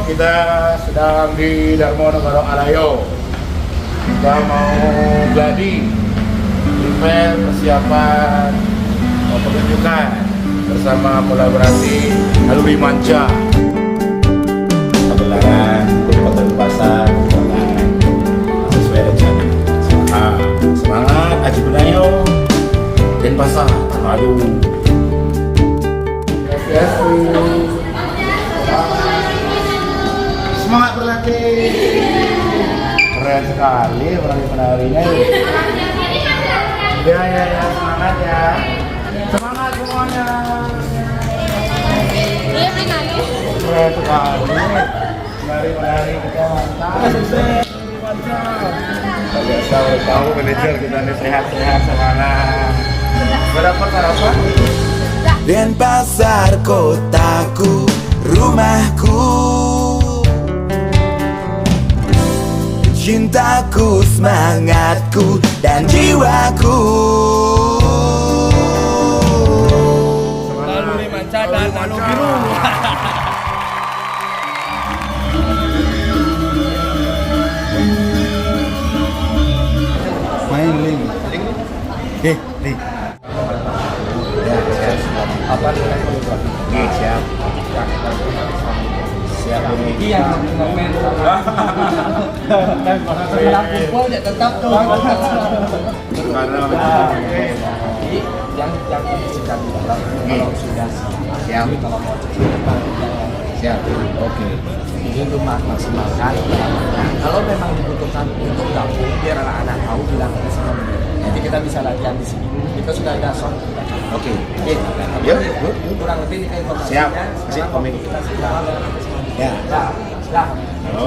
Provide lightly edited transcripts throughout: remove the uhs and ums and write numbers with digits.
Kita sedang di Darmonegoro Alayo. Kita mau gladi event persiapan pertunjukan bersama kolaborasi Naluri Manca. Pagelaran Kota Denpasar sesuai rencana. Semangat Aji Benayo Denpasar. Aduh. Semangat berlatih. Keren sekali penari-penarinya. Ya, semangat ya. Semangat semuanya. Keren sekali. Penari-penari kita mantap. Biasa udah tahu manajer kita nih sehat-sehat, semangat. Berdapat sarapan? Denpasar kotaku, rumahku, cintaku, semangatku, dan jiwaku. Naluri Manca dan Naluri Biru. Main link. Link. Apa nilai fotografi? Siap. Siap ini. Iya, komen. Setelah kumpul dia tetap tuh. Karena yang disikat di dalam kalau sudah siap. kalau mau Siap. Oke. ini untuk maksimalkan kalau memang dibutuhkan untuk gabung biar anak-anak tahu bilang ke sini. Jadi kita bisa latihan di sini. Kita sudah ada sound. Oke. Yuk. Kurang lebih ini informasinya. Siap. Siap komik. Kita sudah. Ya. Sudah.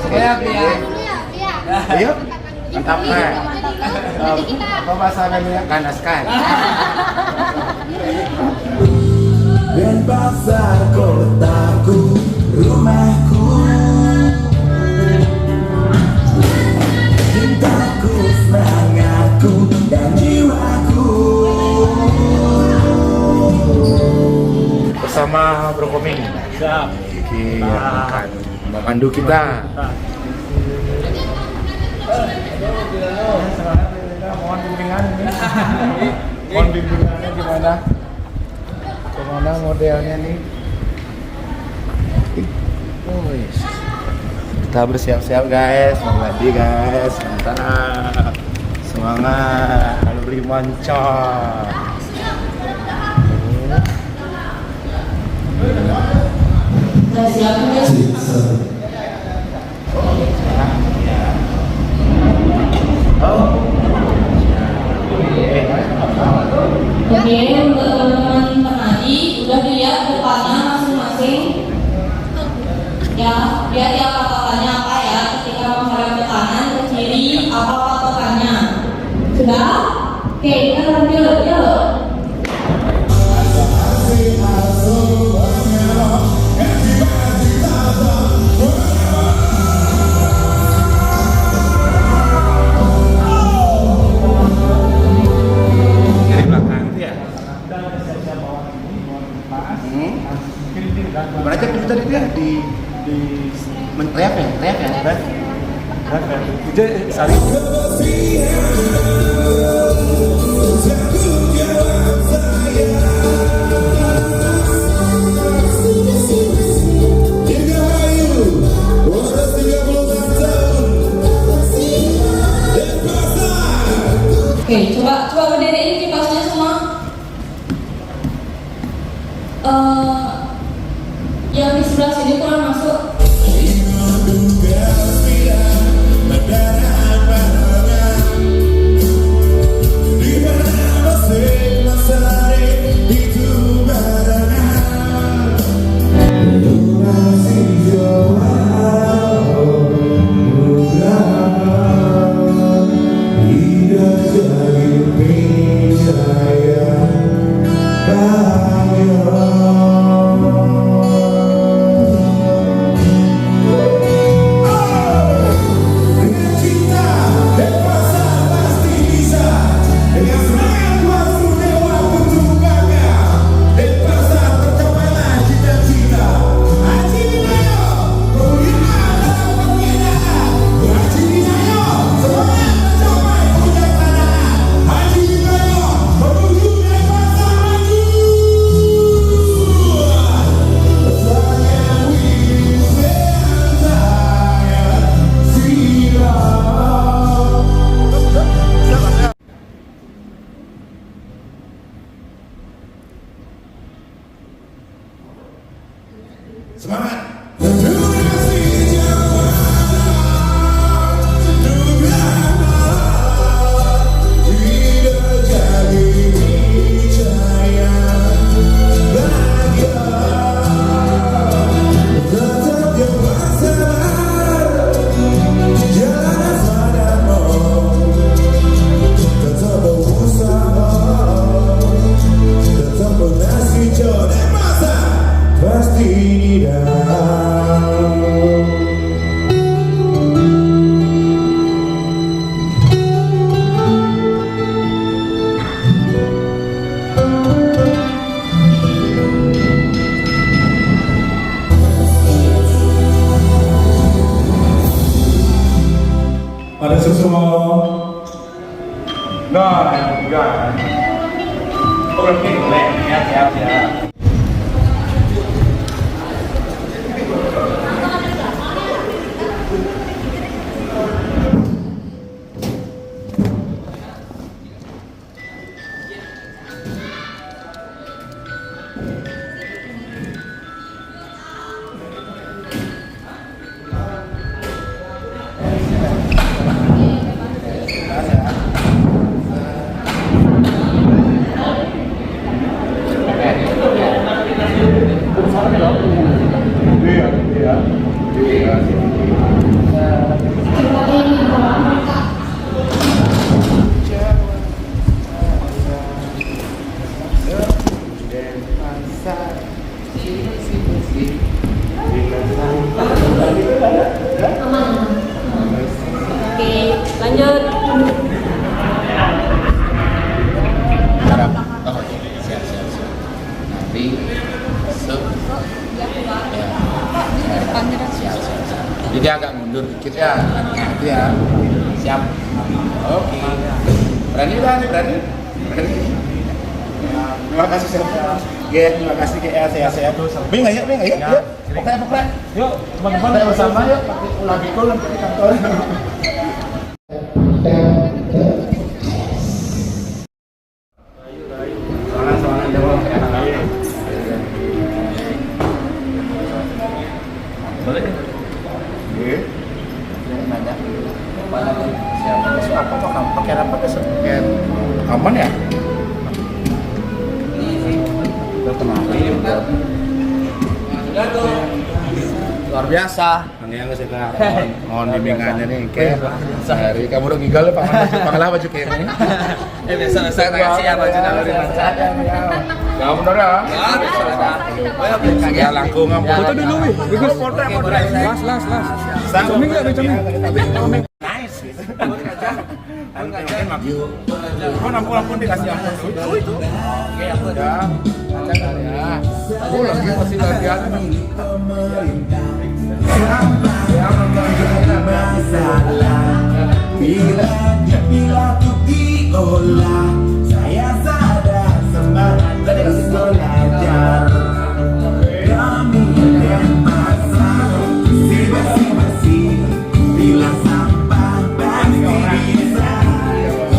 Siap ya. Ayo. Mantap kan? Apa bahasa namanya? Ganaskan. Denpasar kotaku, rumahku, cintaku, semangatku, dan jiwaku. Bersama Bro Koming. Siap. Yang akan memandu kita. Mohon bimbingan ini. Mohon bimbingannya gimana? Gimana modelnya nih? Oh, yes. Kita bersiap-siap guys, mandi guys, mantap. Semangat, Naluri Manca. Oke, untuk teman-teman penari udah dilihat depannya masing-masing. Ya, lihat ya patokannya apa ya. Ketika menghadap ke kanan, ke kiri, apa patokannya? Sudah? Oke, kita lanjut yuk. Mana aja kita tadi dia di teriak ya, kan? Itu sari. Oke, coba berdiriin kipasnya semua. Yang di sebelah sini kurang masuk. Hidup Nah, enggak. Oke, boleh. Siap. Oke, lanjut. Oh, siap. Nanti siap. Jadi agak mundur dikit ya. Nanti ya. Siap. Oke. Berani. Terima kasih Chef. Terima kasih sehat. Bing ayo. Pokoknya. Yuk, teman-teman bersama yuk pakai ulah bikul nanti di kantor. Soalnya jawab enak lagi. Boleh. Iya. Nanya. Siapa kamu pakai apa besok? Pakai aman ya? Luar biasa. Yang saya tahu. Mohon bimbingannya nih, kayak sehari kamu udah gigal ya pangalah baju kayak ini. Biasa reaksi ya baju naluri manca. Ya benar ya. Ya langkung apa? Foto dulu wih, bagus foto. Las. Coming nggak? Nice. Kau ampun dikasih ampun itu. Oke, aku udah. Ya. Aku lagi masih latihan nih. Bila ku diolah, saya sadar semangat terus belajar. Kami dan pasang bersih, bila sampah pasti bisa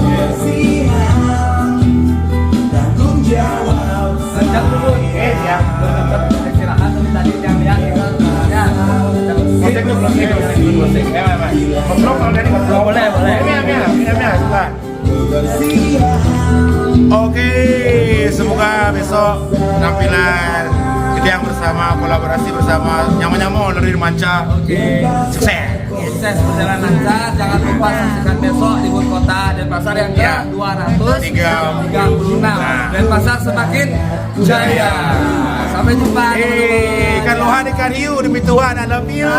bersiap. Tanggung jawab saya. Istirahat tadi yang Ngobrol kalau dari ngobrol. Boleh. Minumnya suka. Oke, semoga besok penampilan kita yang bersama kolaborasi bersama Nyama dari Manca. Sukses. Sukses berjalan lancar. Jangan lupa saksikan besok Libur Kota Denpasar yang ke-236. Denpasar semakin jaya. Sampai jumpa teman-teman. Ikan lohan, ikan hiu demi Tuhan, I love you.